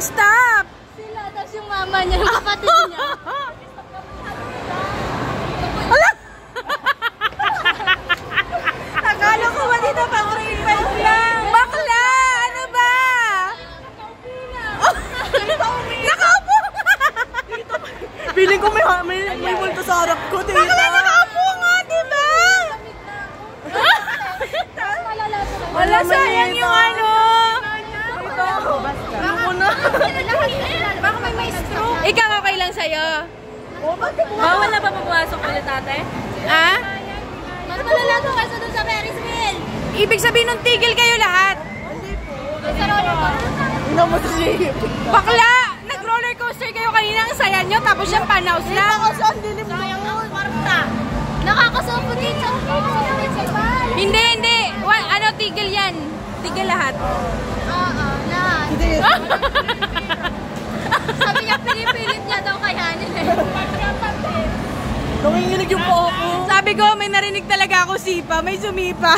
nag-stop? Sila, tapos yung mama niya, yung kapatid niya. Ala! Akala ko ba dito pang grade 5 lang? Bakla! Ano ba? Nakaupo! Feeling ko may multo sa harap ko, tita. Bakla, nakaupo nga, diba? Wala, sayang yung ano. Baka may stroke. Ikaw, okay lang sa'yo? Bawal na ba papasok ulit, ate? Ah? Mas malala to kasi doon sa Ferris wheel. Ibig sabihin nung tigil kayo lahat? Doon sa roller coaster. Ina mo si Bakla! Nag-roller coaster kayo kanina, ang saya nyo, tapos yung panaws lang. Saan dilim mo? Sayang ng kwarta. Nakakasupo dito. Hindi, hindi. Ano, tigil yan. Tigil lahat. Oo, lahat. Sabi niya, pinipilit niya daw kayanin eh. Nanginginig yung po ako. Sabi ko, may narinig talaga ako sipa, may sumipa.